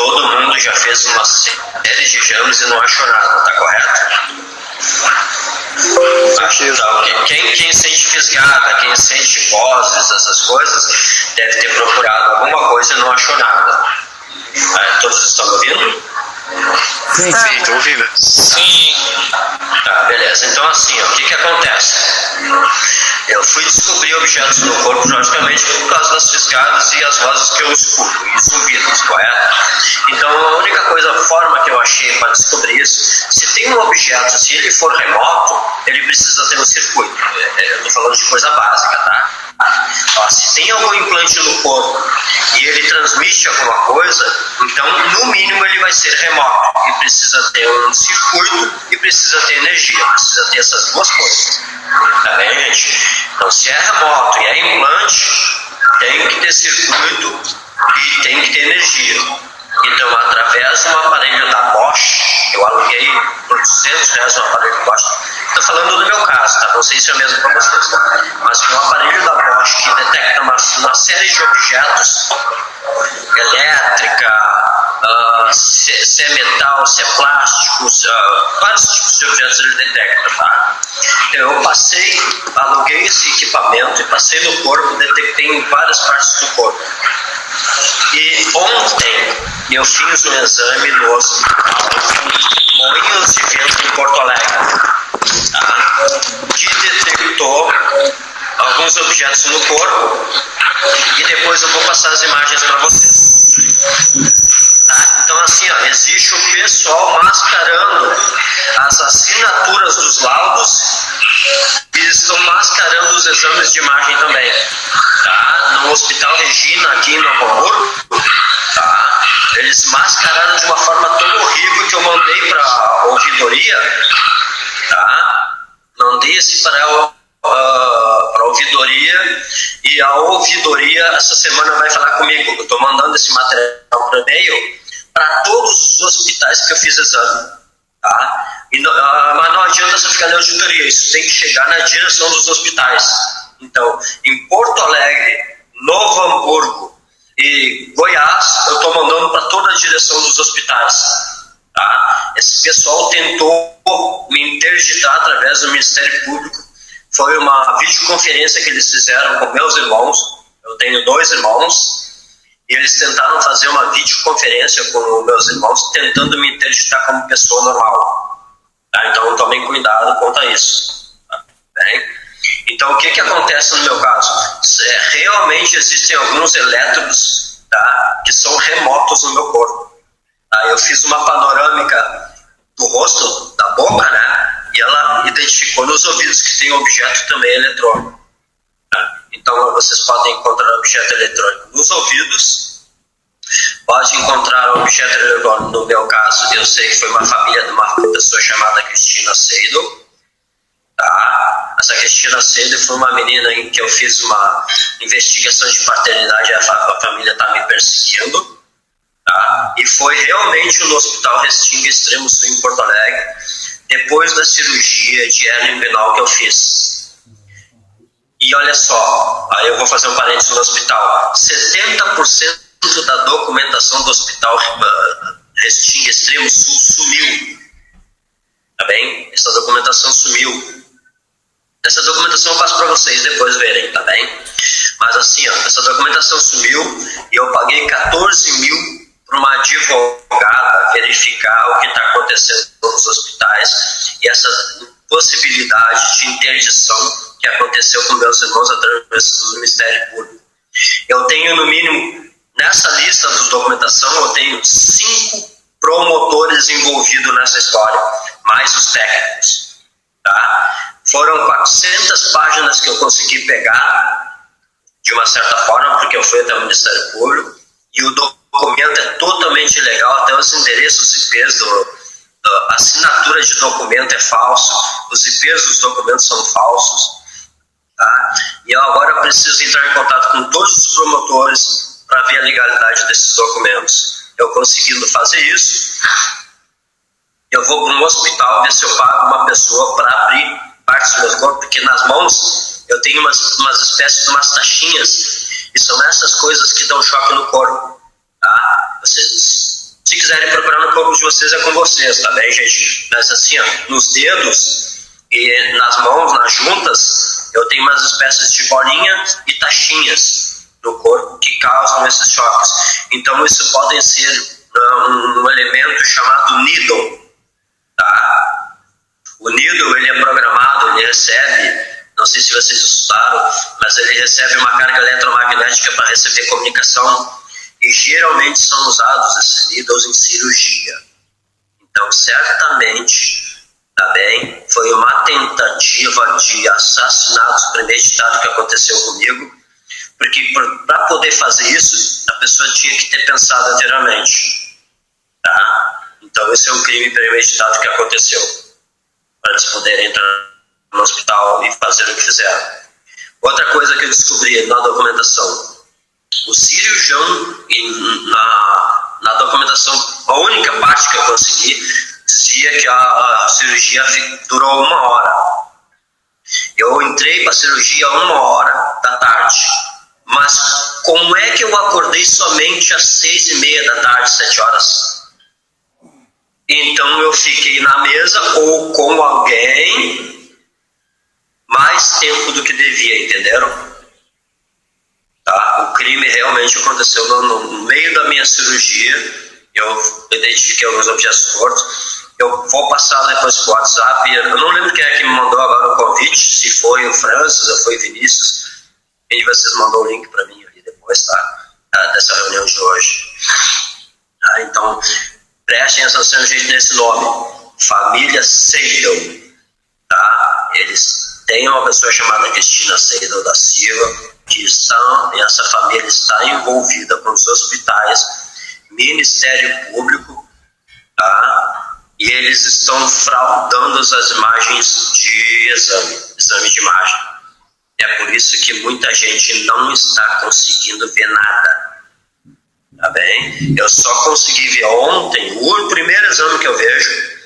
todo mundo já fez uma série de exames e não achou nada, tá correto? Então, quem sente fisgada, quem sente vozes, essas coisas, deve ter procurado alguma coisa e não achou nada. Todos estão me ouvindo? Sim, estou ouvindo. Sim. Tá, beleza. Então assim, o que acontece? Eu fui descobrir objetos no corpo logicamente por causa das fisgadas e as vozes que eu escuto, e zumbidos, correto? Então a única forma que eu achei para descobrir isso, se tem um objeto, se ele for remoto, ele precisa ter um circuito. Eu estou falando de coisa básica, tá? Se tem algum implante no corpo e ele transmite alguma coisa, então no mínimo ele vai ser remoto e precisa ter um circuito e precisa ter energia, precisa ter essas duas coisas, tá bem, gente? Então se é remoto e é implante, tem que ter circuito e tem que ter energia. Então através de um aparelho da Bosch, eu aluguei por R$200 um aparelho da Bosch. Estou falando do meu caso, tá? Não sei se é mesmo para vocês, tá? Mas um aparelho da Bosch que detecta uma série de objetos, elétrica, se é metal, se é plástico, vários tipos de objetos ele detecta, tá? Então eu aluguei esse equipamento e passei no corpo, detectei em várias partes do corpo. E ontem eu fiz um exame no hospital Moinhos de Vento em Porto Alegre, tá? Que detectou alguns objetos no corpo e depois eu vou passar as imagens para vocês, tá? Então assim, existe o pessoal mascarando as assinaturas dos laudos e estão mascarando os exames de imagem também, tá? No Hospital Regina aqui no Hamburgo, tá? Eles mascararam de uma forma tão horrível que eu mandei para a ouvidoria, tá? Mandei esse para a ouvidoria e a ouvidoria essa semana vai falar comigo. Eu estou mandando esse material por e-mail para todos os hospitais que eu fiz exame, tá? Mas não adianta só ficar na auditoria, isso tem que chegar na direção dos hospitais. Então, em Porto Alegre, Novo Hamburgo e Goiás, eu estou mandando para toda a direção dos hospitais, tá? Esse pessoal tentou me interditar através do Ministério Público. Foi uma videoconferência que eles fizeram com meus irmãos. Eu tenho 2 irmãos e eles tentaram fazer uma videoconferência com meus irmãos tentando me interditar como pessoa normal, tá? Então tomem cuidado quanto a isso, tá bem? Então o que acontece no meu caso? Realmente existem alguns elétrodos, tá, que são remotos no meu corpo, tá? Eu fiz uma panorâmica do rosto, da boca, né? E ela identificou nos ouvidos que tem objeto também eletrônico, tá? Então vocês podem encontrar objeto eletrônico nos ouvidos, pode encontrar objeto eletrônico, no meu caso, eu sei que foi uma família de uma pessoa chamada Cristina Seidel, tá? Essa Cristina Seidel foi uma menina em que eu fiz uma investigação de paternidade, a família está me perseguindo, tá? E foi realmente no Hospital Restinga Extremo Sul em Porto Alegre, depois da cirurgia de hérnia inguinal que eu fiz. E olha só, aí eu vou fazer um parênteses no hospital, 70% da documentação do Hospital Restinga Extremo Sul sumiu, tá bem? Essa documentação sumiu. Essa documentação eu passo para vocês depois verem, tá bem? Mas assim, essa documentação sumiu e eu paguei 14 mil para uma advogada verificar o que está acontecendo nos hospitais e essa possibilidade de interdição que aconteceu com meus irmãos através do Ministério Público. Eu tenho, no mínimo, nessa lista de documentação, eu tenho 5 promotores envolvidos nessa história, mais os técnicos, tá? Foram 400 páginas que eu consegui pegar, de uma certa forma, porque eu fui até o Ministério Público, e o documento é totalmente ilegal, até os endereços IPs a assinatura de documento é falso, os IPs dos documentos são falsos, tá? E eu agora preciso entrar em contato com todos os promotores para ver a legalidade desses documentos. Eu conseguindo fazer isso, eu vou para um hospital ver se eu pago uma pessoa para abrir partes do meu corpo, porque nas mãos eu tenho umas espécies de umas taxinhas, e são essas coisas que dão choque no corpo, tá? Vocês Se quiserem procurar no corpo de vocês, é com vocês, tá bem, gente? Mas assim, ó, nos dedos e nas mãos, nas juntas, eu tenho umas espécies de bolinha e taxinhas no corpo que causam esses choques. Então, isso pode ser um elemento chamado needle, tá? O needle, ele é programado, ele recebe, não sei se vocês estudaram, mas ele recebe uma carga eletromagnética para receber comunicação, e geralmente são usados esses needles em cirurgia. Então, certamente, tá bem, foi uma tentativa de assassinato premeditado que aconteceu comigo, porque para poder fazer isso, a pessoa tinha que ter pensado anteriormente, tá? Então, esse é um crime premeditado que aconteceu, para eles poderem entrar no hospital e fazer o que fizeram. Outra coisa que eu descobri na documentação, o cirurgião, na documentação, a única parte que eu consegui, dizia que a cirurgia durou 1 hora. Eu entrei para a cirurgia 1h da tarde, mas como é que eu acordei somente às 6h30 da tarde, 7 horas? Então eu fiquei na mesa ou com alguém mais tempo do que devia, entenderam? Tá? O crime realmente aconteceu no meio da minha cirurgia. Eu identifiquei alguns objetos tortos. Eu vou passar depois pro WhatsApp. Eu não lembro quem é que me mandou agora o convite, se foi o Francis ou foi o Vinícius. Quem de vocês mandou o link para mim ali depois, tá? Dessa reunião de hoje. Tá? Então, prestem atenção, gente, nesse nome. Família Seidel. Tá? Eles têm uma pessoa chamada Cristina Seidel da Silva, essa família está envolvida com os hospitais, Ministério Público, tá? E eles estão fraudando as imagens de exame de imagem. É por isso que muita gente não está conseguindo ver nada, tá bem? Eu só consegui ver ontem o primeiro exame que eu vejo,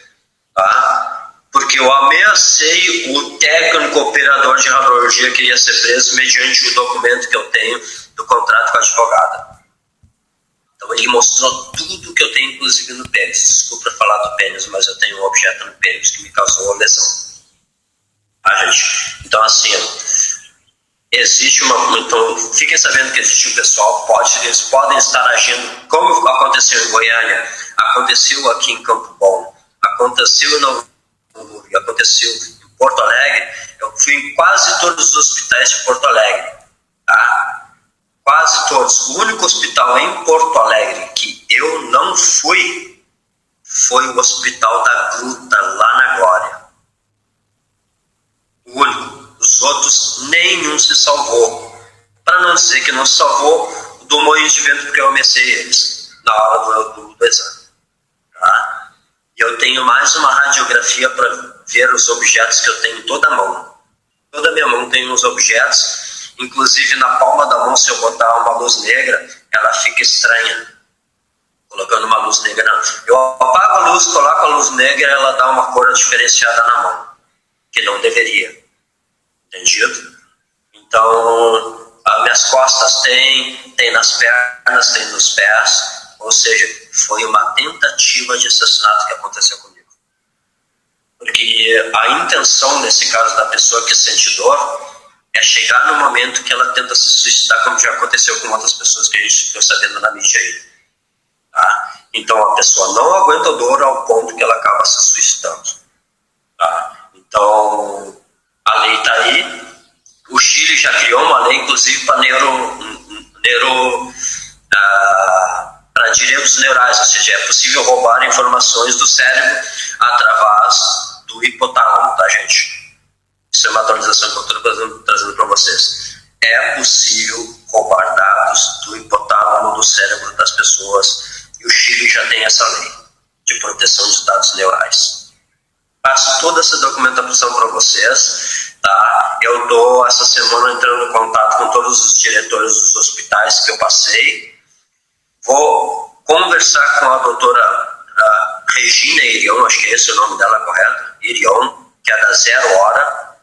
tá? Porque eu ameacei o técnico operador de radiologia que ia ser preso mediante o documento que eu tenho do contrato com a advogada. Então ele mostrou tudo que eu tenho, inclusive no pênis. Desculpa falar do pênis, mas eu tenho um objeto no pênis que me causou uma lesão. Tá, gente? Então assim, existe então fiquem sabendo que existe um pessoal, eles podem estar agindo como aconteceu em Goiânia, aconteceu aqui em Campo Bom, aconteceu em Novo, aconteceu em Porto Alegre. Eu fui em quase todos os hospitais de Porto Alegre, tá? Quase todos. O único hospital em Porto Alegre que eu não fui foi o Hospital da Gruta, lá na Glória. O único. Os outros, nenhum se salvou. Para não dizer que não se salvou, do moinho de vento, porque eu amecei eles na hora do exame, tá? E eu tenho mais uma radiografia para ver os objetos que eu tenho em toda a mão. Toda a minha mão tem uns objetos, inclusive na palma da mão, se eu botar uma luz negra, ela fica estranha. Colocando uma luz negra, não. Eu apago a luz, coloco a luz negra, ela dá uma cor diferenciada na mão, que não deveria. Entendido? Então, as minhas costas tem nas pernas, tem nos pés. Ou seja, foi uma tentativa de assassinato que aconteceu comigo. Porque a intenção, nesse caso da pessoa que sente dor, é chegar no momento que ela tenta se suicidar, como já aconteceu com outras pessoas que a gente ficou sabendo na mídia aí. Tá? Então a pessoa não aguenta dor ao ponto que ela acaba se suicidando. Tá? Então a lei está aí. O Chile já criou uma lei, inclusive, para para direitos neurais, ou seja, é possível roubar informações do cérebro através do hipotálamo, tá, gente? Isso é uma atualização que eu estou trazendo para vocês. É possível roubar dados do hipotálamo do cérebro das pessoas, e o Chile já tem essa lei de proteção de dados neurais. Passo toda essa documentação para vocês, tá? Eu estou essa semana entrando em contato com todos os diretores dos hospitais que eu passei. Vou conversar com a doutora Regina Irion, acho que é esse o nome dela, correto? Irion, que é da 0 Hora,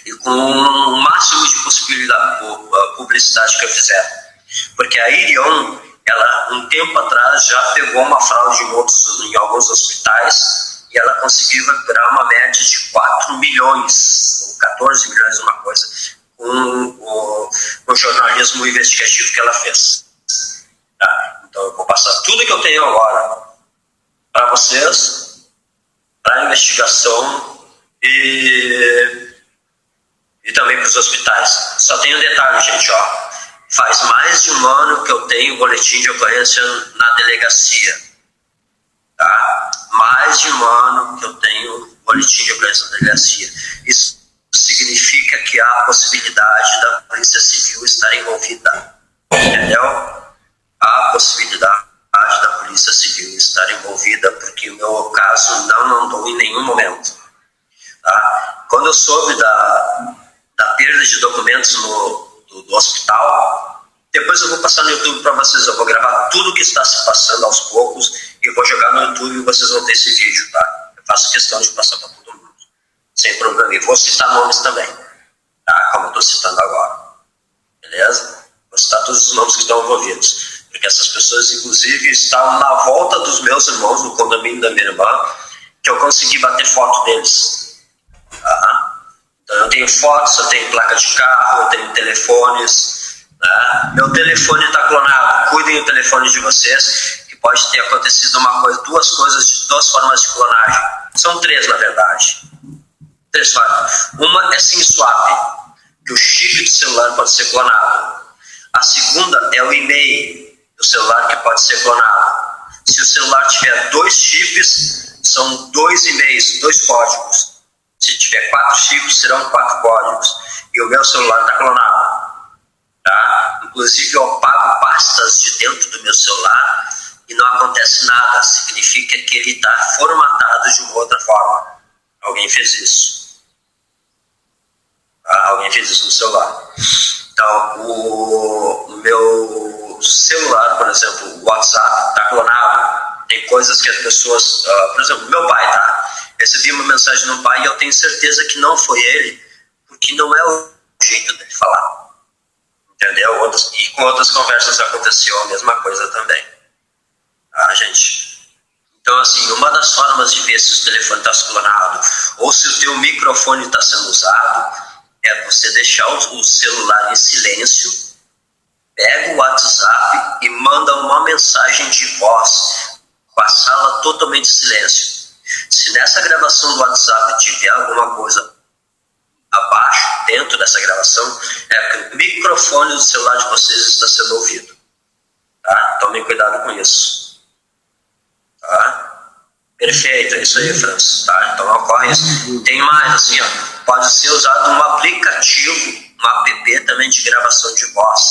e com o máximo de publicidade que eu fizer. Porque a Irion, ela, um tempo atrás, já pegou uma fraude em alguns hospitais e ela conseguiu recuperar uma média de 4 milhões, ou 14 milhões, uma coisa, com o jornalismo investigativo que ela fez. Tá? Então eu vou passar tudo que eu tenho agora para vocês, para a investigação e também para os hospitais. Só tem um detalhe, gente, ó. Faz mais de um ano que eu tenho boletim de ocorrência na delegacia. Tá? Mais de um ano que eu tenho boletim de ocorrência na delegacia. Isso significa que há a possibilidade da Polícia Civil estar envolvida. Entendeu? Há a possibilidade da Polícia Civil estar envolvida, porque o meu caso não andou em nenhum momento. Tá? Quando eu soube da perda de documentos do hospital, depois eu vou passar no YouTube para vocês, eu vou gravar tudo o que está se passando aos poucos e vou jogar no YouTube e vocês vão ter esse vídeo, tá? Eu faço questão de passar para todo mundo, sem problema, e vou citar nomes também, tá? Como eu estou citando agora, beleza? Vou citar todos os nomes que estão envolvidos, porque essas pessoas, inclusive, estavam na volta dos meus irmãos no condomínio da minha irmã, que eu consegui bater foto deles, tá? Então eu tenho fotos, eu tenho placa de carro, eu tenho telefones, né? Meu telefone está clonado, cuidem do telefone de vocês, que pode ter acontecido duas formas de clonagem. São três, na verdade. Três formas. Uma é SIM swap, que o chip do celular pode ser clonado. A segunda é o e-mail do celular que pode ser clonado. Se o celular tiver 2 chips, são 2 e-mails, 2 códigos. Se tiver 4 chips, serão 4 códigos. E o meu celular está clonado. Tá? Inclusive, eu apago pastas de dentro do meu celular e não acontece nada. Significa que ele está formatado de uma outra forma. Alguém fez isso. Tá? Alguém fez isso no celular. Então, o meu celular, por exemplo, o WhatsApp, está clonado. Tem coisas que as pessoas... por exemplo, meu pai, tá? Recebi uma mensagem do pai e eu tenho certeza que não foi ele, porque não é o jeito dele falar. Entendeu? E com outras conversas aconteceu a mesma coisa também. Tá, gente? Então, assim, uma das formas de ver se o telefone está clonado ou se o teu microfone está sendo usado é você deixar o celular em silêncio, pega o WhatsApp e manda uma mensagem de voz com a sala totalmente em silêncio. Se nessa gravação do WhatsApp tiver alguma coisa abaixo, dentro dessa gravação, é que o microfone do celular de vocês está sendo ouvido. Tá? Tomem cuidado com isso. Tá? Perfeito, é isso aí, França. Tá? Então ocorre isso. Tem mais, assim, ó, pode ser usado um aplicativo, um app também de gravação de voz.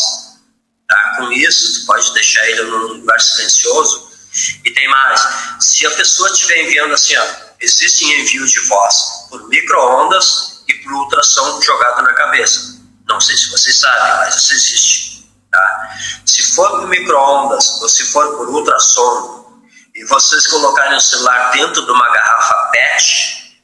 Tá? Com isso, tu pode deixar ele num lugar silencioso. E tem mais, se a pessoa estiver enviando assim, ó, existem envios de voz por micro-ondas e por ultrassom jogado na cabeça. Não sei se vocês sabem, mas isso existe. Tá? Se for por micro-ondas ou se for por ultrassom e vocês colocarem o celular dentro de uma garrafa PET,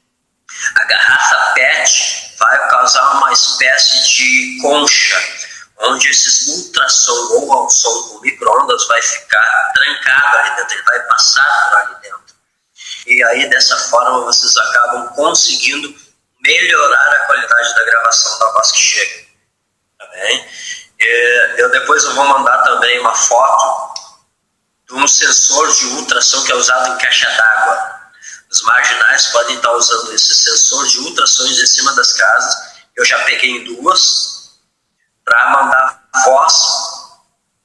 a garrafa PET vai causar uma espécie de concha, onde esse ultrassom ou som com micro-ondas vai ficar trancado ali dentro, ele vai passar por ali dentro. E aí, dessa forma, vocês acabam conseguindo melhorar a qualidade da gravação da voz que chega. Tá bem? Depois eu vou mandar também uma foto de um sensor de ultrassom que é usado em caixa d'água. Os marginais podem estar usando esse sensor de ultrassons em cima das casas. Eu já peguei em 2 para mandar voz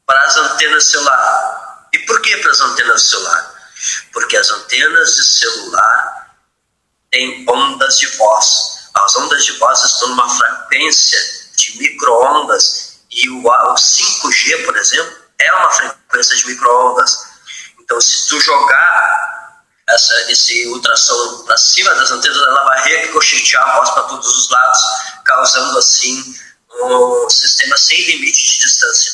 para as antenas celular. E por que para as antenas celular? Porque as antenas de celular têm ondas de voz. As ondas de voz estão numa frequência de micro-ondas e o 5G, por exemplo, é uma frequência de micro-ondas. Então, se tu jogar esse ultrassom para cima das antenas, ela vai ricochetear a voz para todos os lados, causando assim um sistema sem limite de distância.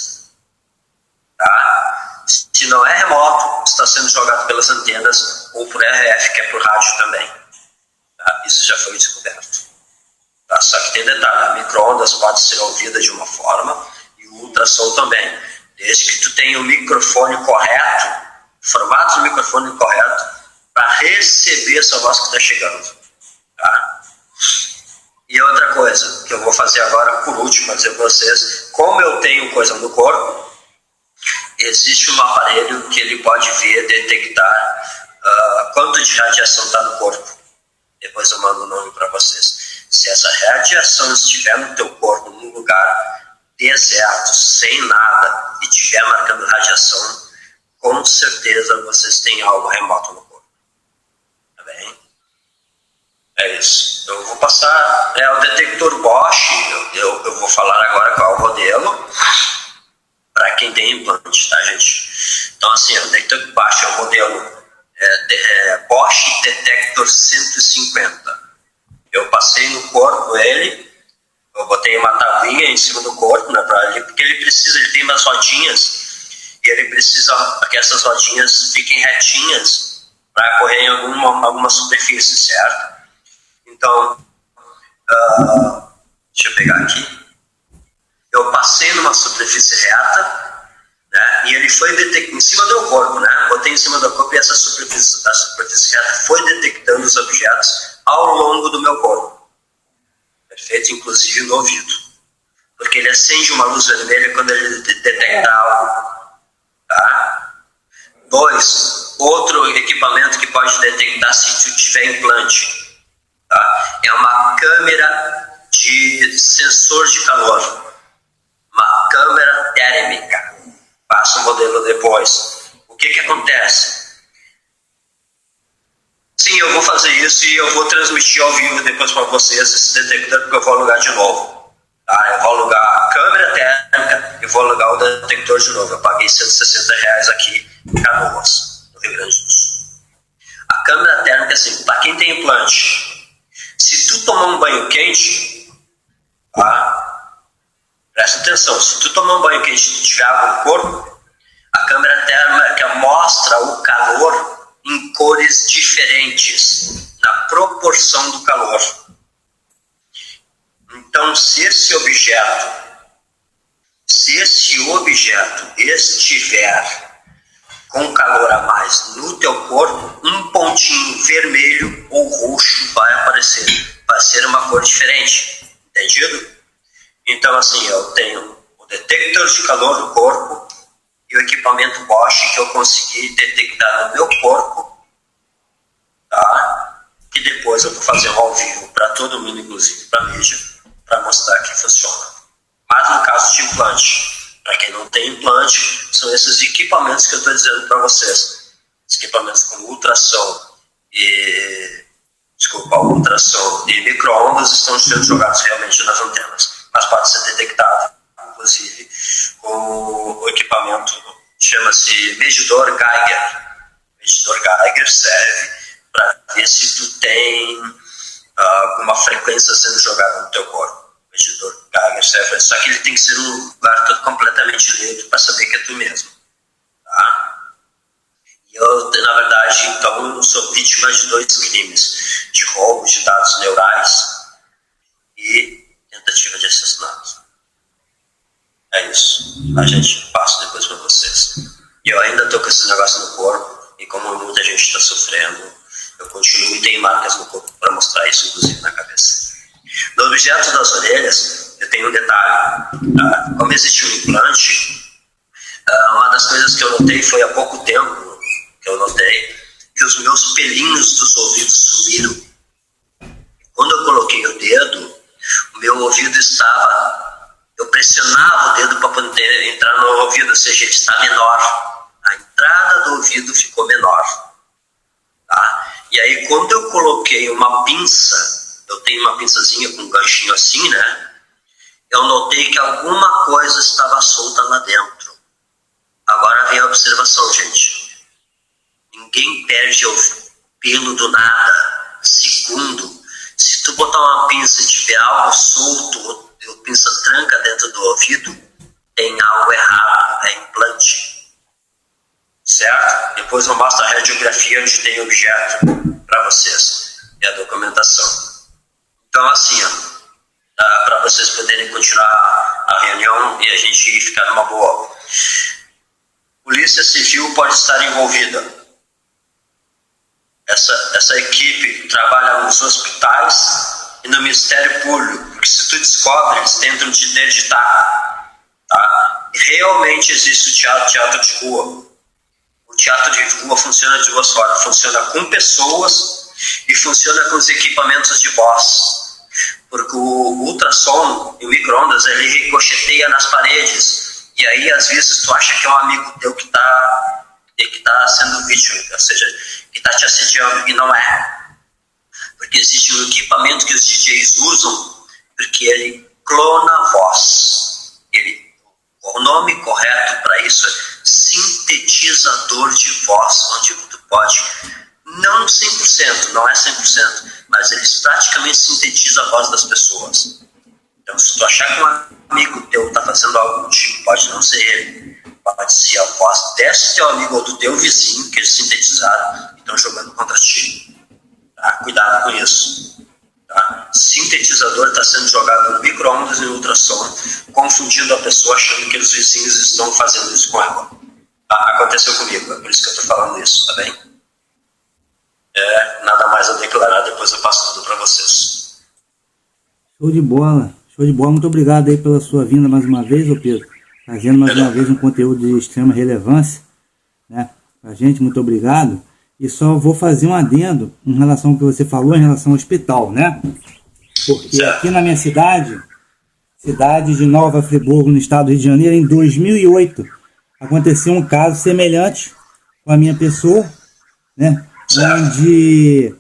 Tá? Se não é remoto, está sendo jogado pelas antenas ou por RF, que é por rádio também. Tá? Isso já foi descoberto. Tá? Só que tem detalhe, a micro-ondas pode ser ouvida de uma forma e o ultrassom também. desde que tu tenha o microfone correto, formato do microfone correto, para receber essa voz que está chegando. Tá? E outra coisa que eu vou fazer agora, por último, para dizer para vocês, como eu tenho coisa no corpo, existe um aparelho que ele pode ver, detectar quanto de radiação está no corpo. Depois eu mando o nome para vocês. Se essa radiação estiver no teu corpo, num lugar deserto, sem nada, e estiver marcando radiação, com certeza vocês têm algo remoto no corpo. Tá bem? É isso. Eu vou passar o detector Bosch. Eu vou falar agora qual é o modelo para quem tem implante, tá, gente? Então, assim, o detector Bosch é o modelo Bosch Detector 150. Eu passei no corpo ele, eu botei uma tavinha em cima do corpo, né, porque ele tem umas rodinhas e ele precisa que essas rodinhas fiquem retinhas para correr em alguma superfície, certo? Então, deixa eu pegar aqui. Eu passei numa superfície reta, né, e ele foi detectando em cima do corpo, né? Botei em cima do corpo e essa superfície reta foi detectando os objetos ao longo do meu corpo. Perfeito? Inclusive no ouvido. Porque ele acende uma luz vermelha quando ele detecta algo. Tá? 2. Outro equipamento que pode detectar se tu tiver implante. Tá? É uma câmera de sensor de calor. Uma câmera térmica. Passa o modelo depois. O que acontece? Sim, eu vou fazer isso e eu vou transmitir ao vivo depois para vocês esse detector, porque eu vou alugar de novo. Tá? Eu vou alugar a câmera térmica e vou alugar o detector de novo. Eu paguei R$160 aqui em Canoas, no Rio Grande do Sul. A câmera térmica, assim, para quem tem implante, se tu tomar um banho quente, tá? Presta atenção, se tu tomar um banho quente e tiver água no corpo, a câmera térmica mostra o calor em cores diferentes, na proporção do calor. Então, se esse objeto estiver com calor a mais no teu corpo, um pontinho vermelho ou roxo vai aparecer. Vai ser uma cor diferente. Entendido? Então, assim, eu tenho o detector de calor do corpo e o equipamento Bosch que eu consegui detectar no meu corpo, tá? Que depois eu vou fazer um ao vivo para todo mundo, inclusive para a mídia, para mostrar que funciona. Mas no caso de implante, para quem não tem implante, são esses equipamentos que eu estou dizendo para vocês. Os equipamentos com ultrassom e micro-ondas estão sendo jogados realmente nas antenas, mas pode ser detectado, inclusive, com o equipamento, chama-se medidor Geiger. O medidor Geiger serve para ver se tu tem alguma frequência sendo jogada no teu corpo. O medidor Geiger serve, só que ele tem que ser num lugar completamente livre para saber que é tu mesmo. Tá? E eu, na verdade, então, eu sou vítima de 2 crimes: de roubo de dados neurais e tentativa de assassinato. É isso. A gente passa depois para vocês. E eu ainda estou com esse negócio no corpo, e como muita gente está sofrendo, eu continuo e tenho marcas no corpo para mostrar isso, inclusive na cabeça. No objeto das orelhas, eu tenho um detalhe. Como existe um implante, uma das coisas que eu notei foi há pouco tempo que eu notei que os meus pelinhos dos ouvidos sumiram. Quando eu coloquei o dedo, o meu ouvido estava... Eu pressionava o dedo para poder entrar no ouvido, ou seja, ele está menor. A entrada do ouvido ficou menor. Tá? E aí, quando eu coloquei uma pinça, eu tenho uma pinçazinha com um ganchinho assim, né? Eu notei que alguma coisa estava solta lá dentro. Agora vem a observação, gente. Ninguém perde o pelo do nada. Segundo, se tu botar uma pinça e tiver algo solto, ou pinça tranca dentro do ouvido, tem algo errado, é implante. Certo? Depois eu mostro a radiografia onde tem objeto para vocês. E a documentação. Então, assim, para vocês poderem continuar a reunião e a gente ficar numa boa. Polícia Civil pode estar envolvida. Essa equipe trabalha nos hospitais e no Ministério Público, porque se tu descobre, eles tentam te interditar. Tá? Realmente existe o teatro de rua. O teatro de rua funciona de duas formas. Funciona com pessoas e funciona com os equipamentos de voz. Porque o ultrassom e o micro-ondas, ele ricocheteia nas paredes. E aí, às vezes, tu acha que é um amigo teu que está sendo vítima, ou seja, que está te assediando, e não é. Porque existe um equipamento que os DJs usam, porque ele clona a voz. O nome correto para isso é sintetizador de voz, onde tu pode, não 100%, não é 100%, mas eles praticamente sintetizam a voz das pessoas. Então, se tu achar que um amigo teu está fazendo algo contigo, pode não ser ele, pode ser a voz desse teu amigo ou do teu vizinho, que eles sintetizaram e estão jogando contra ti. Tá? Cuidado com isso. Tá? Sintetizador está sendo jogado no micro-ondas e no ultrassom, confundindo a pessoa, achando que os vizinhos estão fazendo isso com ela. Tá? Aconteceu comigo, é por isso que eu estou falando isso, tá bem? Nada mais a declarar, depois eu passo tudo para vocês. Show de bola, muito obrigado aí pela sua vinda mais uma vez, ô Pedro, trazendo mais uma vez um conteúdo de extrema relevância, né, pra gente, muito obrigado. E só vou fazer um adendo em relação ao que você falou em relação ao hospital, né? Porque aqui na minha cidade de Nova Friburgo, no estado do Rio de Janeiro, em 2008, aconteceu um caso semelhante com a minha pessoa, né? Onde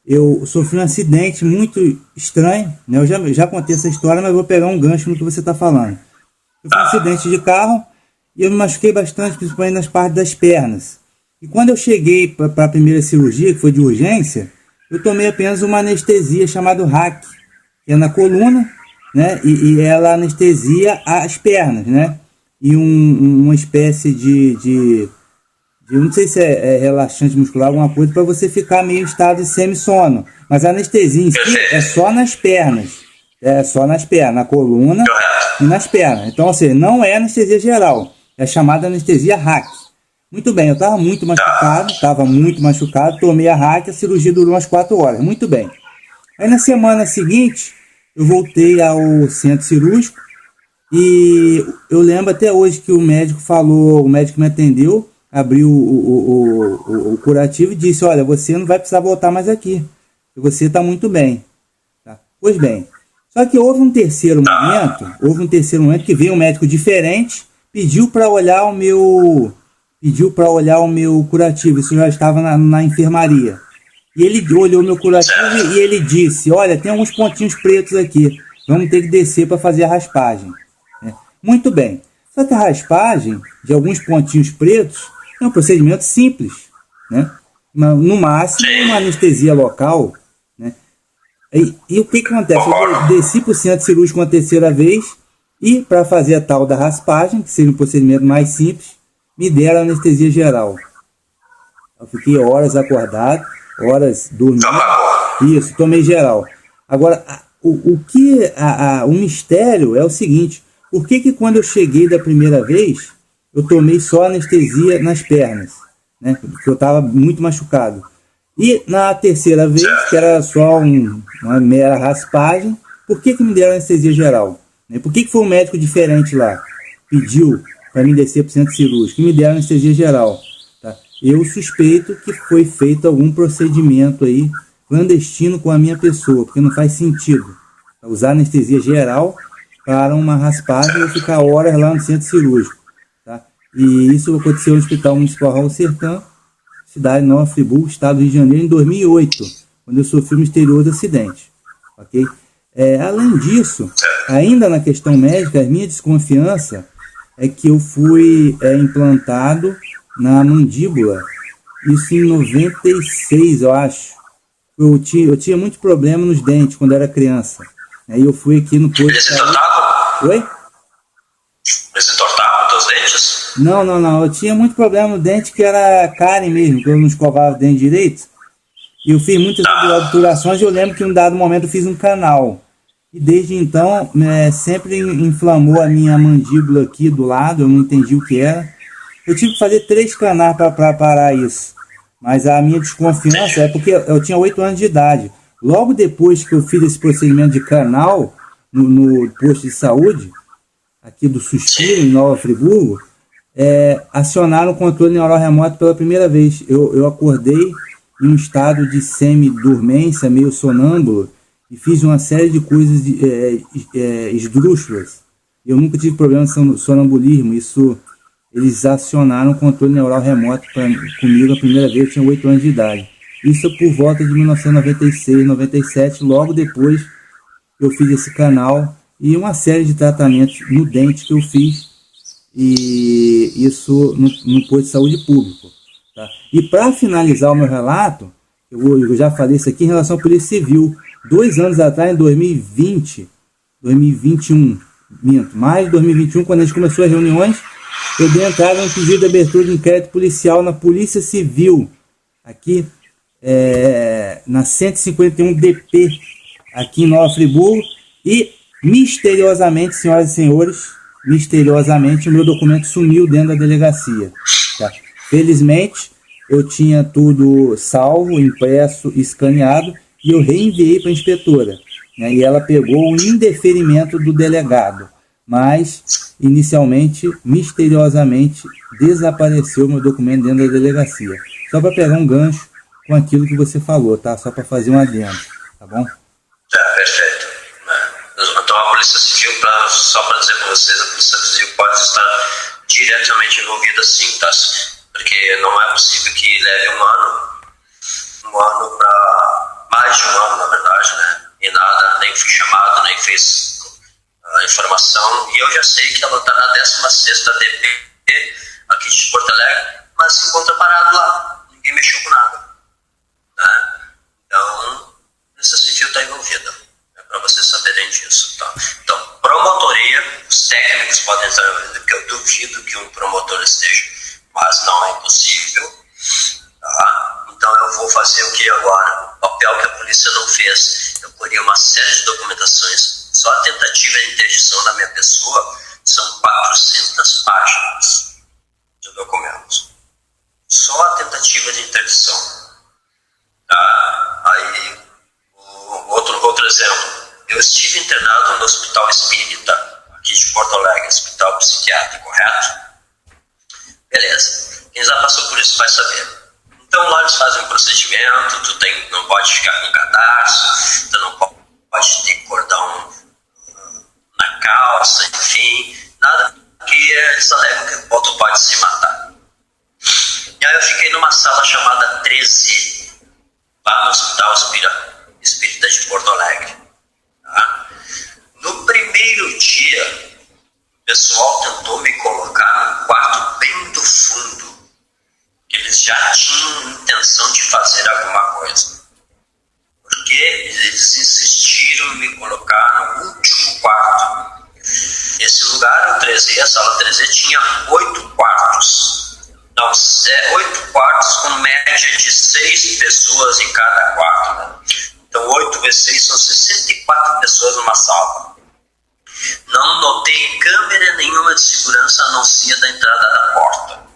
eu sofri um acidente muito estranho, né? Eu já contei essa história, mas vou pegar um gancho no que você está falando. Eu fui um acidente de carro e eu me machuquei bastante, principalmente nas partes das pernas. E quando eu cheguei para a primeira cirurgia, que foi de urgência, eu tomei apenas uma anestesia chamada RAC, que é na coluna, né? E ela anestesia as pernas, né? E uma espécie de não sei se é relaxante muscular, alguma coisa, para você ficar meio em estado de semi-sono. Mas a anestesia em si é só nas pernas. É só nas pernas, na coluna e nas pernas. Então, assim, não é anestesia geral. É chamada anestesia RAC. Muito bem, eu estava muito machucado, tomei a RAC, a cirurgia durou umas 4 horas. Muito bem. Aí na semana seguinte, eu voltei ao centro cirúrgico e eu lembro até hoje que o médico me atendeu, abriu o curativo e disse: olha, você não vai precisar voltar mais aqui, você está muito bem. Tá? Pois bem, só que houve um terceiro momento que veio um médico diferente, pediu para olhar o meu curativo. Isso já estava na enfermaria. E ele olhou meu curativo e ele disse: olha, tem alguns pontinhos pretos aqui, vamos ter que descer para fazer a raspagem. Muito bem. Só que a raspagem de alguns pontinhos pretos é um procedimento simples, né? No máximo uma anestesia local, né? E o que acontece? Eu desci para o centro cirúrgico uma terceira vez e, para fazer a tal da raspagem, que seria um procedimento mais simples, me deram anestesia geral. Eu fiquei horas acordado, horas dormindo. Isso, tomei geral. Agora, o mistério é o seguinte: por que quando eu cheguei da primeira vez, eu tomei só anestesia nas pernas, né? Porque eu estava muito machucado. E na terceira vez, que era só uma mera raspagem, por que me deram anestesia geral? Por que foi um médico diferente lá? Pediu para mim descer para o centro cirúrgico e me deram anestesia geral. Tá? Eu suspeito que foi feito algum procedimento aí clandestino com a minha pessoa, porque não faz sentido usar anestesia geral para uma raspagem e ficar horas lá no centro cirúrgico. Tá? E isso aconteceu no Hospital Municipal Raul Sertã, cidade de Nova Friburgo, estado do Rio de Janeiro, em 2008, quando eu sofri um misterioso acidente. Okay? Além disso, ainda na questão médica, a minha desconfiança é que eu fui implantado na mandíbula, isso em 96, eu acho. Eu tinha muito problema nos dentes quando era criança. Aí eu fui aqui no posto. Eles entortavam? Oi? Eles entortavam os teus dentes? Não. Eu tinha muito problema no dente que era cárie mesmo, que eu não escovava o dente direito. E eu fiz muitas obturações e eu lembro que em um dado momento eu fiz um canal. E desde então sempre inflamou a minha mandíbula aqui do lado, eu não entendi o que era. Eu tive que fazer 3 canais para parar isso. Mas a minha desconfiança é porque eu tinha 8 anos de idade. Logo depois que eu fiz esse procedimento de canal no posto de saúde, aqui do Suspiro, em Nova Friburgo, acionaram o controle neural remoto pela primeira vez. Eu acordei em um estado de semi-dormência, meio sonâmbulo, e fiz uma série de coisas esdrúxulas. Eu nunca tive problema de sonambulismo. Eles acionaram o controle neural remoto comigo a primeira vez, eu tinha 8 anos de idade. Isso por volta de 1996, 97, logo depois eu fiz esse canal e uma série de tratamentos no dente que eu fiz, e isso no posto de saúde público. Tá? E para finalizar o meu relato, eu já falei isso aqui em relação à Polícia Civil. 2 anos atrás, em 2021, maio de 2021, quando a gente começou as reuniões, eu dei entrada no pedido de abertura de inquérito policial na Polícia Civil, aqui na 151 DP, aqui em Nova Friburgo, e misteriosamente, senhoras e senhores, misteriosamente o meu documento sumiu dentro da delegacia. Tá? Felizmente, eu tinha tudo salvo, impresso, escaneado, e eu reenviei para a inspetora, né? E ela pegou o indeferimento do delegado, mas inicialmente, misteriosamente, desapareceu meu documento dentro da delegacia. Só para pegar um gancho com aquilo que você falou, tá? Só para fazer um adendo, tá bom? Perfeito. Então a Polícia Civil, só para dizer para vocês, a Polícia Civil pode estar diretamente envolvida sim, tá? Porque não é possível que leve um ano para mais de um ano, na verdade, né? E nada, nem fui chamado, nem fez a informação. E eu já sei que ela está na 16ª DP aqui de Porto Alegre, mas se encontra parado lá. Ninguém mexeu com nada. Né? Então, a Polícia Civil está envolvida, né? Para vocês saberem disso. Tá? Então, promotoria, os técnicos podem estar envolvidos, porque eu duvido que um promotor esteja, mas não é impossível. Tá? Então eu vou fazer o que agora? O papel que a polícia não fez. Eu colhi uma série de documentações. Só a tentativa de interdição da minha pessoa são 400 páginas de documentos. Só a tentativa de interdição. Tá? Aí, outro exemplo. Eu estive internado no Hospital Espírita, aqui de Porto Alegre, hospital psiquiátrico, correto? Beleza. Quem já passou por isso vai saber. Então lá eles fazem um procedimento, não pode ficar com cadarço, tu não pode ter cordão na calça, enfim, nada que eles alegam que tu pode se matar. E aí eu fiquei numa sala chamada 13, lá no Hospital Espírita de Porto Alegre. Tá? No primeiro dia, o pessoal tentou me colocar num quarto bem do fundo. Eles já tinham intenção de fazer alguma coisa. Porque eles insistiram em me colocar no último quarto. Esse lugar, o 13, a sala 13, tinha 8 quartos. Não, 8 quartos com média de 6 pessoas em cada quarto. Né? Então 8 vezes 6 são 64 pessoas numa sala. Não notei câmera nenhuma de segurança a não ser da entrada da porta.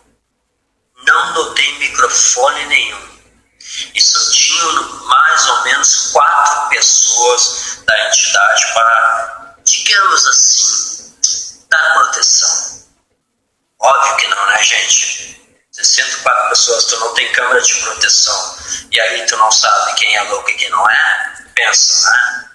Não notei microfone nenhum. E só tinham mais ou menos 4 pessoas da entidade para, digamos assim, dar proteção. Óbvio que não, né, gente? 64 pessoas, tu não tem câmera de proteção. E aí tu não sabe quem é louco e quem não é? Pensa, né?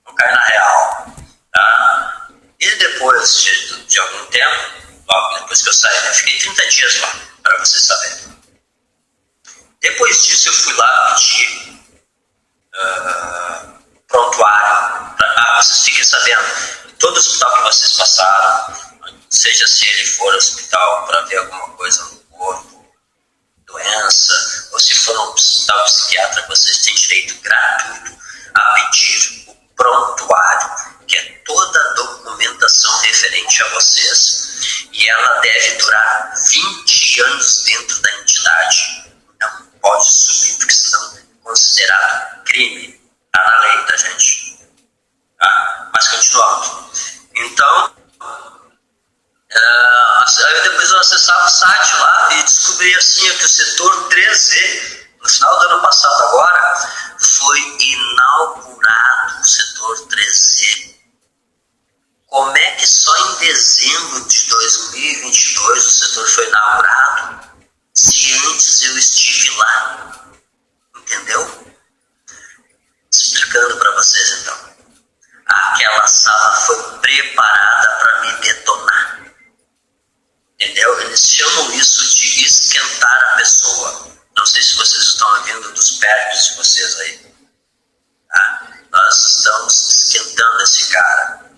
Não cai na real. Tá? E depois de algum tempo, logo depois que eu saí, eu fiquei 30 dias lá, para vocês saberem. Depois disso eu fui lá pedir prontuário. Vocês fiquem sabendo, em todo hospital que vocês passaram, seja se ele for hospital para ver alguma coisa no corpo, doença, ou se for um hospital psiquiátrico, vocês têm direito gratuito a pedir o prontuário, que é toda a documentação referente a vocês, e ela deve durar 20 anos dentro da entidade. Não pode subir, porque senão é considerado crime. Está na lei, tá, gente? Tá? Mas continuando. Então, depois eu acessava o site descobri assim que o setor 3E, no final do ano passado agora, foi inaugurado o setor 3E. Como é que só em dezembro de 2022 o setor foi inaugurado, se antes eu estive lá? Entendeu? Explicando para vocês então. Aquela sala foi preparada para me detonar. Entendeu? Eles chamam isso de esquentar a pessoa. Não sei se vocês estão ouvindo dos pertos de vocês aí. Tá? Nós estamos esquentando esse cara.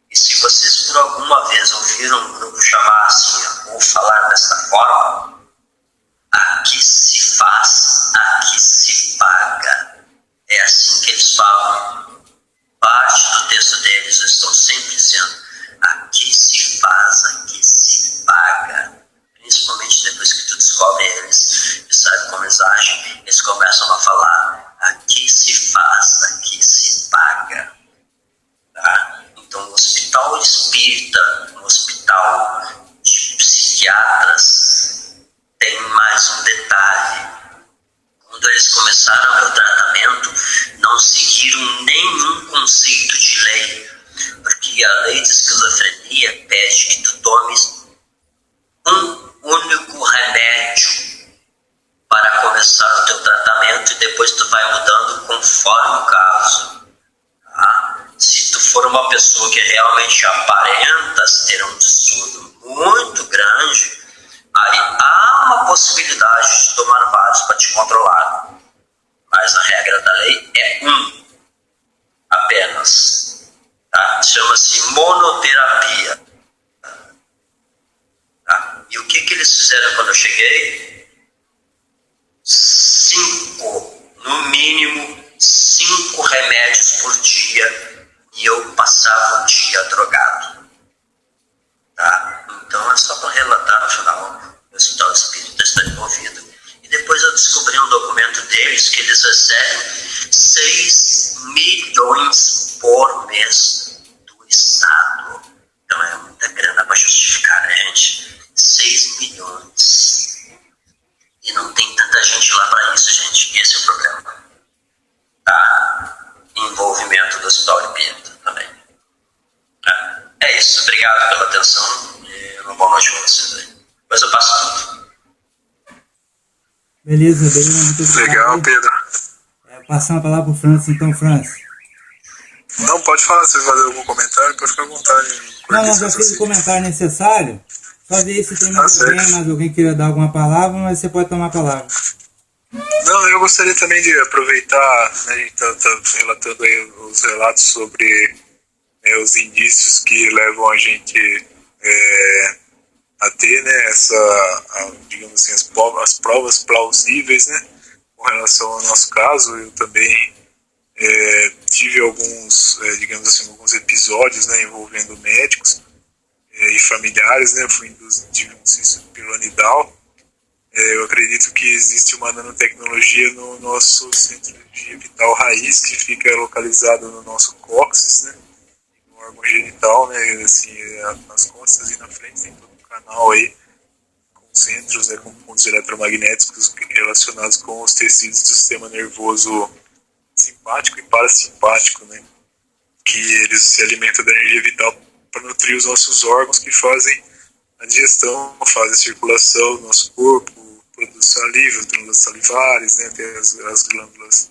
E se vocês por alguma vez ouviram um grupo chamar assim, ou falar desta forma, aqui se faz, aqui se paga. É assim que eles falam. Parte do texto deles estão sempre dizendo: aqui se faz, aqui se paga. Principalmente depois que tu descobre eles e sabe como eles agem, eles começam a falar: aqui se faz, aqui se paga. Tá? Então, o hospital espírita, um hospital de psiquiatras, tem mais um detalhe. Quando eles começaram o meu tratamento, não seguiram nenhum conceito de lei, porque a lei de esquizofrenia pede que tu tomes um único remédio para começar o teu tratamento e depois tu vai mudando conforme o caso. Tá? Se tu for uma pessoa que realmente aparenta ter um distúrbio muito grande, aí há uma possibilidade de tomar vários para te controlar. Mas a regra da lei é um apenas. Tá? Chama-se monoterapia. Tá? E o que eles fizeram quando eu cheguei? 5, no mínimo 5 remédios por dia, e eu passava um dia drogado. Tá? Então é só para relatar no final, o Hospital Espírita está envolvido. E depois eu descobri um documento deles que eles recebem 6 milhões por mês do Estado. Então é muita grana para justificar, né, gente? 6 milhões. E não tem tanta gente lá para isso, gente. Esse é o problema. Tá? Envolvimento do Hospital Espírita também. Tá? É isso. Obrigado pela atenção e uma boa noite para vocês aí. Depois eu passo tudo. Beleza, muito obrigado. Legal, Pedro. Passando a palavra para o Francis, então, Francis. Não, pode falar, se fazer algum comentário, pode ficar à vontade. Não, já fez o comentário necessário. Só ver se tem mais alguém queira dar alguma palavra, mas você pode tomar a palavra. Não, eu gostaria também de aproveitar, né, a gente tá relatando aí os relatos sobre os indícios que levam a gente a ter, né, digamos assim, as provas plausíveis, né, com relação ao nosso caso. Eu também tive alguns, digamos assim, alguns episódios, né, envolvendo médicos e familiares, né, tive um cisto piramidal. Eu acredito que existe uma nanotecnologia no nosso centro de energia vital raiz, que fica localizado no nosso cóccix, né, no órgão genital, né, assim, nas costas e na frente tem todo um canal aí com centros, né, com pontos eletromagnéticos relacionados com os tecidos do sistema nervoso simpático e parasimpático, né, que eles se alimentam da energia vital para nutrir os nossos órgãos, que fazem a digestão, fazem a circulação do nosso corpo, produz saliva, as glândulas salivares, né, tem as glândulas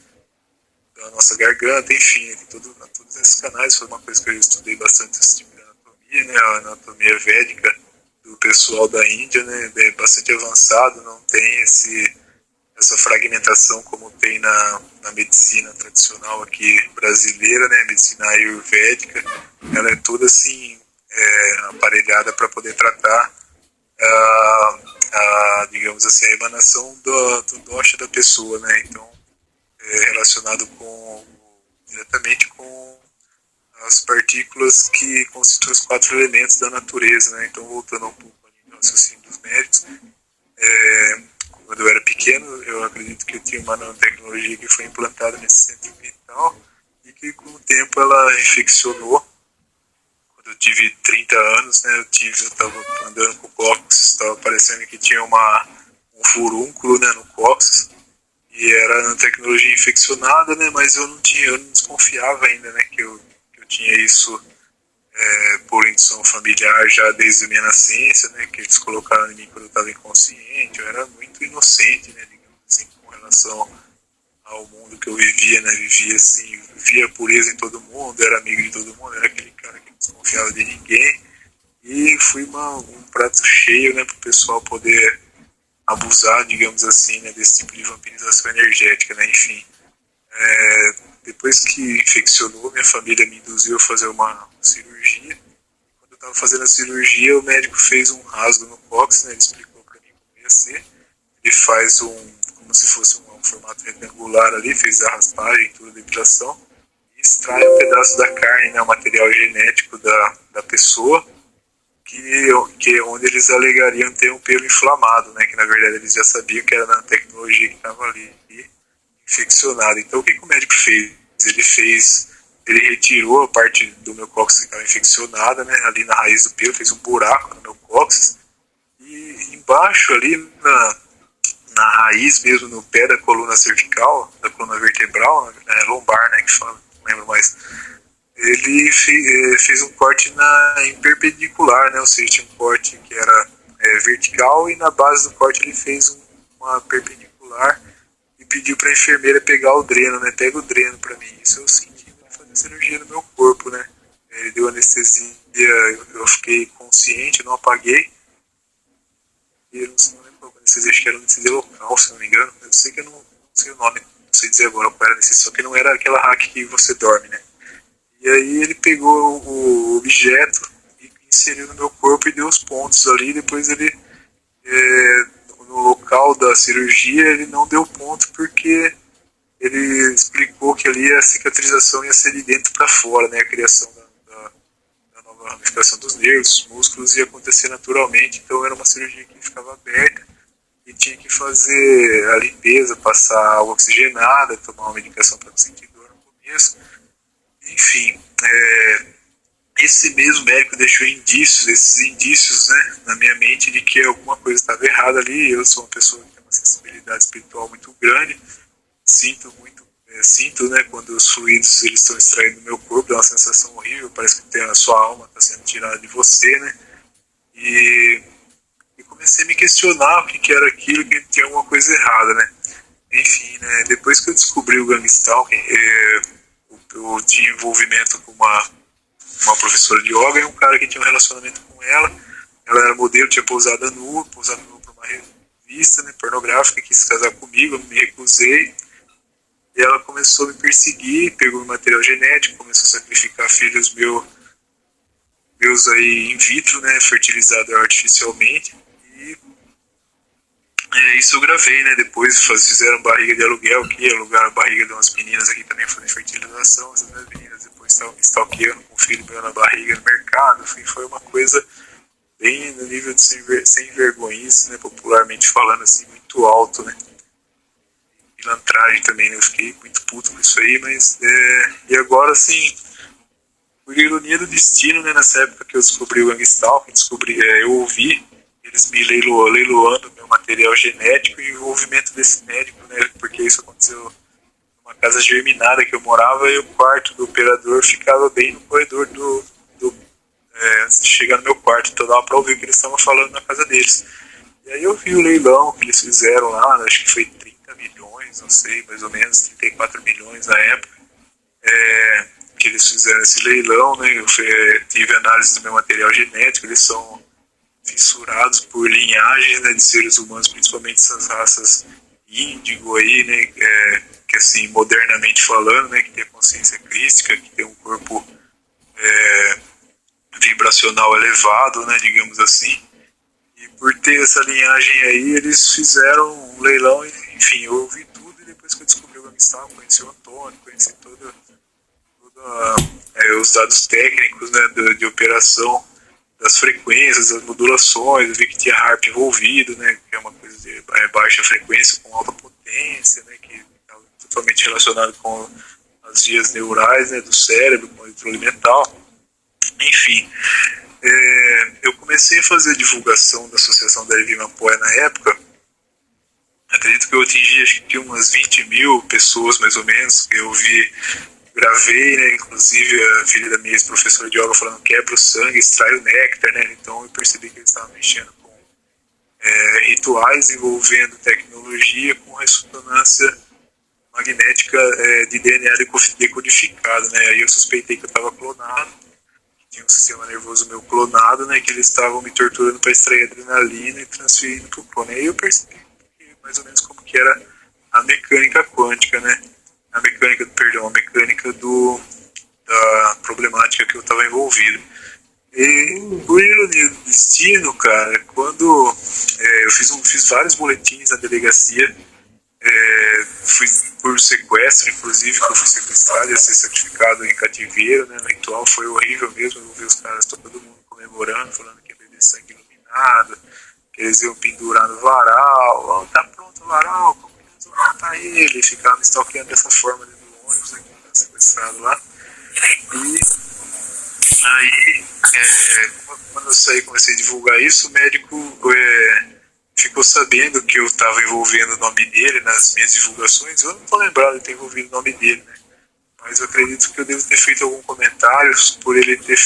da nossa garganta, enfim, todos esses canais. Foi uma coisa que eu estudei bastante esse tipo de anatomia, né, a anatomia védica do pessoal da Índia, né, é bastante avançado, não tem essa fragmentação como tem na medicina tradicional aqui brasileira, né, medicina ayurvédica. Ela é toda assim aparelhada para poder tratar digamos assim, a emanação do dosha da pessoa, né, então relacionado diretamente com as partículas que constituem os 4 elementos da natureza, né. Então, voltando um pouco ao raciocínio dos médicos, quando eu era pequeno, eu acredito que eu tinha uma nanotecnologia que foi implantada nesse centro vital e que com o tempo ela infeccionou. Quando eu tive 30 anos, né, eu estava andando com o cóccix, estava parecendo que tinha um um furúnculo, né, no cóccix, e era nanotecnologia infeccionada, né, mas eu não desconfiava ainda, né, que eu tinha isso por indução familiar já desde a minha nascença, né, que eles colocaram em mim quando eu estava inconsciente. Eu era muito inocente, né, digamos assim, com relação ao mundo que eu vivia, né, vivia assim, via pureza em todo mundo, era amigo de todo mundo, era aquele cara que não desconfiava de ninguém, e fui um prato cheio, né, para o pessoal poder abusar, digamos assim, né, desse tipo de vampirização energética, né, enfim. Depois que infeccionou, minha família me induziu a fazer uma cirurgia. Quando eu estava fazendo a cirurgia, o médico fez um rasgo no cóccix, né, ele explicou para mim como ia ser. Ele faz como se fosse um formato retangular ali, fez a raspagem, tudo, a depilação, e extrai um pedaço da carne, né, o material genético da pessoa, que onde eles alegariam ter um pelo inflamado, né, que na verdade eles já sabiam que era nanotecnologia que estava ali infeccionada. Então o que o médico fez? Ele retirou a parte do meu cóccix que estava infeccionada, né, ali na raiz do pelo, fez um buraco no meu cóccix, e embaixo ali na raiz mesmo, no pé da coluna cervical, da coluna vertebral, lombar, né, que fala, não lembro mais, ele fez um corte em perpendicular, né, ou seja, tinha um corte que era vertical, e na base do corte ele fez uma perpendicular e pediu para a enfermeira pegar o dreno, né, pega o dreno para mim. Isso eu senti fazer cirurgia no meu corpo, né. Ele deu anestesia, eu fiquei consciente, não apaguei, e eu não lembro qual anestesia, acho que era anestesia local, se não me engano. Eu sei que eu não sei o nome, não sei dizer agora qual era a anestesia, só que não era aquela hack que você dorme, né. E aí ele pegou o objeto e inseriu no meu corpo e deu os pontos ali. Depois ele, no local da cirurgia, ele não deu ponto porque ele explicou que ali a cicatrização ia ser de dentro para fora, né? A criação da nova ramificação dos nervos, dos músculos ia acontecer naturalmente. Então era uma cirurgia que ficava aberta e tinha que fazer a limpeza, passar água oxigenada, tomar uma medicação para não sentir dor no começo. Enfim, esse mesmo médico deixou esses indícios, né, na minha mente de que alguma coisa estava errada ali. Eu sou uma pessoa que tem uma sensibilidade espiritual muito grande, sinto, né, quando os fluidos eles estão extraindo do meu corpo, dá uma sensação horrível, parece que a sua alma está sendo tirada de você, né, e comecei a me questionar o que era aquilo, que tinha alguma coisa errada, né. Enfim, né, depois que eu descobri o Gangstalking, eu tinha envolvimento com uma professora de yoga e um cara que tinha um relacionamento com ela. Ela era modelo, tinha pousado nua para uma revista, né, pornográfica, quis se casar comigo, eu me recusei. E ela começou a me perseguir, pegou meu material genético, começou a sacrificar filhos meus aí in vitro, né, fertilizados artificialmente. E isso eu gravei, né, depois fizeram barriga de aluguel aqui, alugaram a barriga de umas meninas aqui também fazendo fertilização, essas meninas depois estavam me stalkeando com o filho meu na barriga no mercado. Enfim, foi uma coisa bem no nível de sem vergonhice, né, popularmente falando, assim, muito alto, né. Pilantragem também, né, eu fiquei muito puto com isso aí, mas e agora, assim, por ironia do destino, né, nessa época que eu descobri o Gangstalking, eu ouvi eles me leiloando meu material genético e o envolvimento desse médico, né, porque isso aconteceu numa casa germinada que eu morava, e o quarto do operador ficava bem no corredor antes de chegar no meu quarto, então dava pra ouvir o que eles estavam falando na casa deles. E aí eu vi o leilão que eles fizeram lá, acho que foi 30 milhões, não sei, mais ou menos, 34 milhões na época, que eles fizeram esse leilão, né, eu tive análise do meu material genético, eles são fissurados por linhagens, né, de seres humanos, principalmente essas raças índigo aí, né, que assim, modernamente falando, né, que tem a consciência crística, que tem um corpo vibracional elevado, né, digamos assim. E por ter essa linhagem aí, eles fizeram um leilão, e, enfim, eu ouvi tudo, e depois que eu descobri o Gangstalking, conheci o Antônio, conheci os dados técnicos, né, de operação das frequências, das modulações, eu vi que tinha HARP envolvido, né, que é uma coisa de baixa frequência com alta potência, né, que está totalmente relacionado com as vias neurais, né, do cérebro, com o eletroalimental. Enfim, eu comecei a fazer a divulgação da Associação da Ervimapoé na época, atingi acho que umas 20 mil pessoas mais ou menos. Eu gravei, né, inclusive a filha da minha ex-professora de yoga falando quebra o sangue, extrai o néctar, né, então eu percebi que eles estavam mexendo com rituais envolvendo tecnologia com ressonância magnética de DNA decodificado, né, aí eu suspeitei que eu estava clonado, que tinha um sistema nervoso meu clonado, né, que eles estavam me torturando para extrair adrenalina e transferindo para o clone. Aí eu percebi mais ou menos como que era a mecânica quântica, né, a mecânica da problemática que eu estava envolvido. E por ironia do destino, cara, quando eu fiz vários boletins na delegacia, fui por sequestro, inclusive, que eu fui sequestrado, ia ser sacrificado em cativeiro, né, no ritual foi horrível mesmo, eu vi os caras, todo mundo comemorando, falando que ia beber sangue iluminado, que eles iam pendurar no varal, tá pronto o varal, como que eles vão matar ele, ficava me stalkeando dessa forma dentro do ônibus, né, que eu tava sequestrado lá. E aí, quando eu saí e comecei a divulgar isso, o médico ficou sabendo que eu estava envolvendo o nome dele nas minhas divulgações. Eu não estou lembrado de ter envolvido o nome dele, né? Mas eu acredito que eu devo ter feito algum comentário por ele ter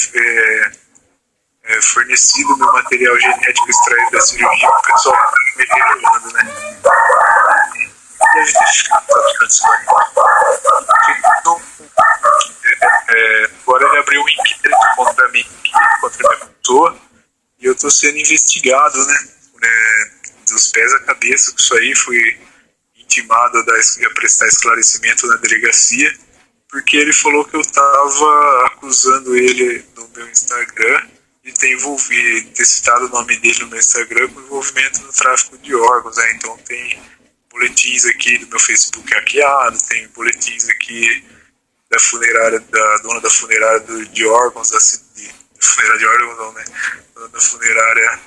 fornecido meu material genético extraído da cirurgia para o pessoal me revelando, né? Deve ter ficado praticando isso aí. Agora ele abriu um inquérito contra mim, contra minha pessoa, e eu estou sendo investigado, né? Dos pés à cabeça, com isso aí, fui intimado a prestar esclarecimento na delegacia, porque ele falou que eu estava acusando ele no meu Instagram de ter citado o nome dele no meu Instagram com envolvimento no tráfico de órgãos, né? Então tem boletins aqui do meu Facebook hackeado, tem boletins aqui da funerária, da dona da funerária de órgãos, funerária de órgãos não, né? Dona da funerária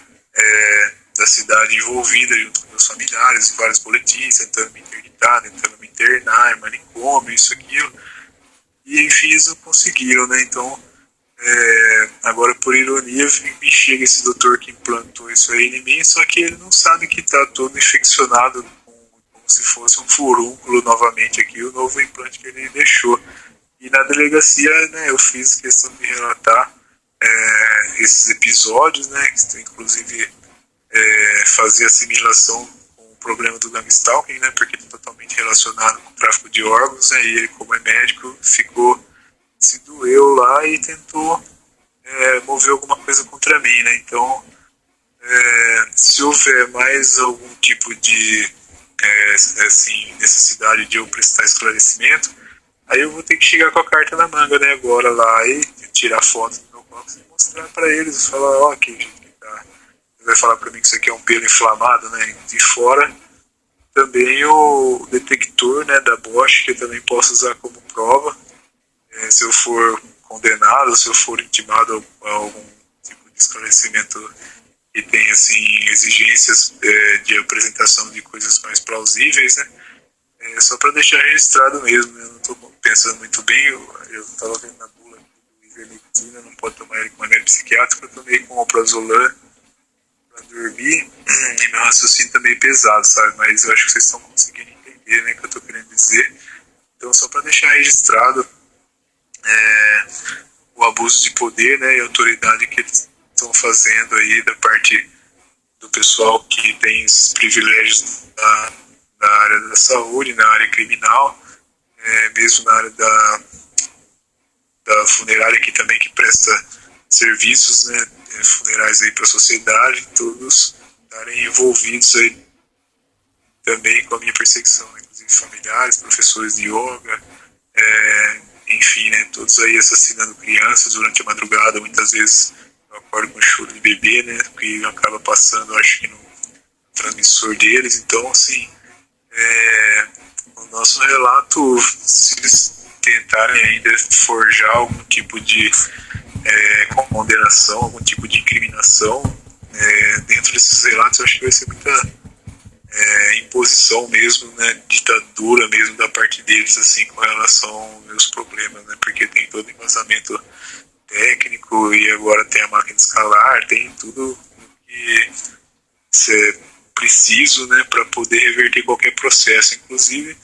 da cidade envolvida junto com meus familiares, vários boletins, tentando me interditar, tentando me internar, em manicômio, isso, aquilo. E enfim, eles não conseguiram, né? Então, agora por ironia, me chega esse doutor que implantou isso aí em mim, só que ele não sabe que está todo infeccionado como se fosse um furúnculo novamente aqui, o novo implante que ele deixou. E na delegacia, né, eu fiz questão de relatar esses episódios, né, que inclusive fazer assimilação com o problema do gangstalking, né, porque está totalmente relacionado com o tráfico de órgãos, né, e ele, como é médico, se doeu lá e tentou mover alguma coisa contra mim, né. Então, se houver mais algum tipo de necessidade de eu prestar esclarecimento, aí eu vou ter que chegar com a carta na manga, né, agora lá e tirar foto do meu cóccix e mostrar para eles, falar, ó, que jeito que tá. Ele vai falar para mim que isso aqui é um pelo inflamado, né, de fora. Também o detector, né, da Bosch, que eu também posso usar como prova, se eu for condenado, se eu for intimado a algum tipo de esclarecimento que tem, assim, exigências de apresentação de coisas mais plausíveis, né, só para deixar registrado mesmo, né? Eu não estou pensando muito bem, eu estava vendo na bula do ivermectina, não pode tomar ele com remédio psiquiátrico, eu tomei com alprazolam para dormir, e meu raciocínio tá meio pesado, sabe, mas eu acho que vocês estão conseguindo entender, né, o que eu estou querendo dizer. Então, só para deixar registrado o abuso de poder, né, e autoridade que eles estão fazendo aí da parte do pessoal que tem esses privilégios da área da saúde, na área criminal, mesmo na área da funerária aqui também, que presta serviços, né, funerais aí para a sociedade, todos estarem envolvidos aí também com a minha perseguição, né, inclusive familiares, professores de yoga, enfim, né, todos aí assassinando crianças durante a madrugada. Muitas vezes eu acordo com choro de bebê, né, que acaba passando, acho que no transmissor deles. Então, assim, o nosso relato, se eles tentarem ainda forjar algum tipo de condenação, algum tipo de incriminação, dentro desses relatos, eu acho que vai ser muita imposição mesmo, né, ditadura mesmo da parte deles, assim, com relação aos meus problemas, né, porque tem todo embasamento técnico e agora tem a máquina escalar, tem tudo que você preciso, né, para poder reverter qualquer processo. Inclusive,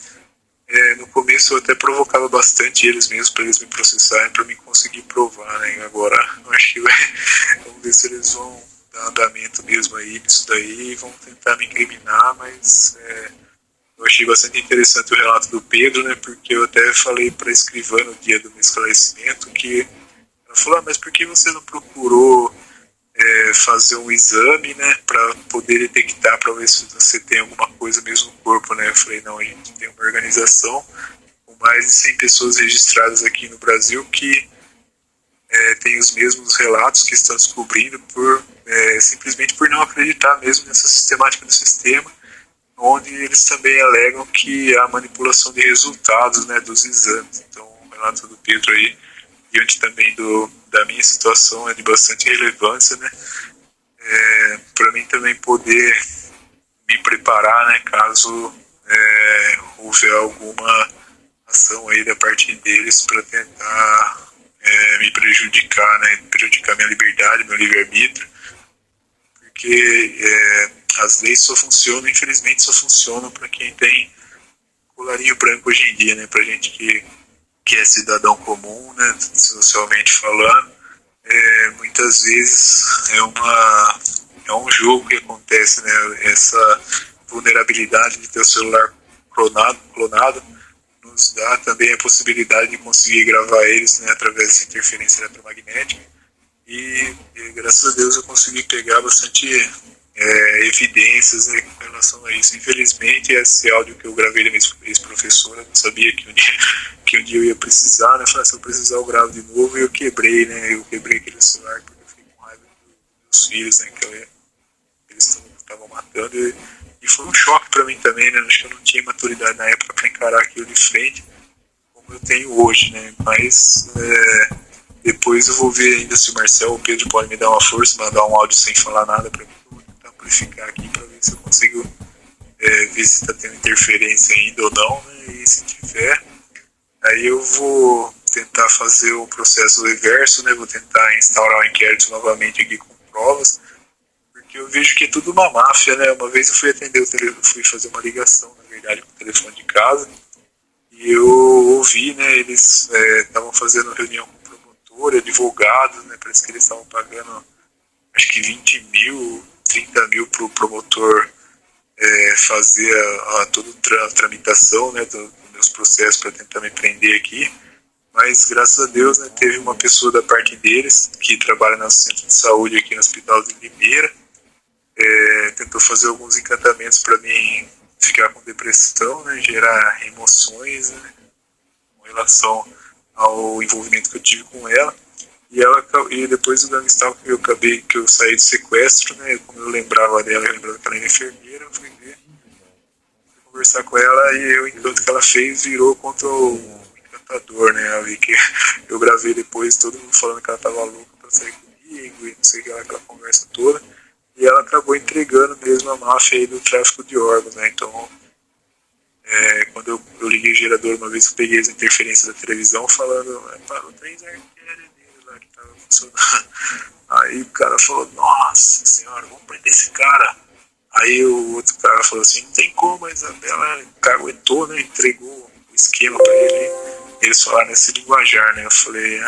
no começo eu até provocava bastante eles mesmos para eles me processarem, para mim conseguir provar, né? Agora eu acho que vamos ver se eles vão dar andamento mesmo aí nisso daí e vão tentar me incriminar, mas eu achei bastante interessante o relato do Pedro, né? Porque eu até falei para a escrivã no dia do meu esclarecimento que ela falou, mas por que você não procurou fazer um exame, né, para poder detectar, para ver se você tem alguma coisa mesmo no corpo, né? Eu falei, não, a gente tem uma organização com mais de 100 pessoas registradas aqui no Brasil que tem os mesmos relatos que estão descobrindo simplesmente por não acreditar mesmo nessa sistemática do sistema, onde eles também alegam que há manipulação de resultados, né, dos exames. Então, o relato do Pedro aí, diante também da minha situação, é de bastante relevância, né, para mim também poder me preparar, né, caso houver alguma ação aí da parte deles para tentar me prejudicar, né, prejudicar minha liberdade, meu livre-arbítrio, porque as leis só funcionam, infelizmente só funcionam para quem tem colarinho branco hoje em dia, né, pra gente que é cidadão comum, né, socialmente falando, muitas vezes é um jogo que acontece, né, essa vulnerabilidade de ter o celular clonado nos dá também a possibilidade de conseguir gravar eles, né, através dessa interferência eletromagnética e graças a Deus eu consegui pegar bastante evidências, né, com relação a isso. Infelizmente, esse áudio que eu gravei da minha ex-professora, eu não sabia que um dia eu ia precisar, né? Falei, se eu precisar eu gravo de novo, e eu quebrei, né? Eu quebrei aquele celular porque eu fiquei com raiva dos filhos, né? Que eles estavam matando, e foi um choque para mim também, né? Acho que eu não tinha maturidade na época para encarar aquilo de frente, como eu tenho hoje, né? Mas depois eu vou ver ainda se o Marcel ou o Pedro podem me dar uma força, mandar um áudio sem falar nada para mim. Amplificar aqui para ver se eu consigo ver se está tendo interferência ainda ou não, né? E se tiver, aí eu vou tentar fazer o processo reverso, né? Vou tentar instaurar o inquérito novamente aqui com provas, porque eu vejo que é tudo uma máfia, né? Uma vez eu fui atender o telefone, fui fazer uma ligação, na verdade, com o telefone de casa, e eu ouvi, né? Eles estavam fazendo reunião com o promotor, advogados, né? Parece que eles estavam pagando acho que 20 mil, 30 mil para o promotor fazer toda a tramitação, né, dos meus processos para tentar me prender aqui. Mas graças a Deus, né, teve uma pessoa da parte deles que trabalha no centro de saúde aqui no Hospital de Limeira, tentou fazer alguns encantamentos para mim ficar com depressão, né, gerar emoções, né, com relação ao envolvimento que eu tive com ela. E depois do gangstal que eu saí do sequestro, né, como eu lembrava dela, eu lembrava que ela era enfermeira, eu fui ver, conversar com ela, e o encanto que ela fez virou contra o encantador, né, ali que eu gravei depois, todo mundo falando que ela tava louca pra sair comigo, e não sei o que, aquela conversa toda, e ela acabou entregando mesmo a máfia aí do tráfico de órgãos, né, então quando eu liguei o gerador uma vez, eu peguei as interferências da televisão falando, o 3 artérias dele lá que tava funcionando. Aí o cara falou, nossa senhora, vamos prender esse cara. Aí o outro cara falou assim, não tem como, a Isabela caguetou, né, entregou o esquema pra ele. Eles falaram nesse linguajar, né, eu falei,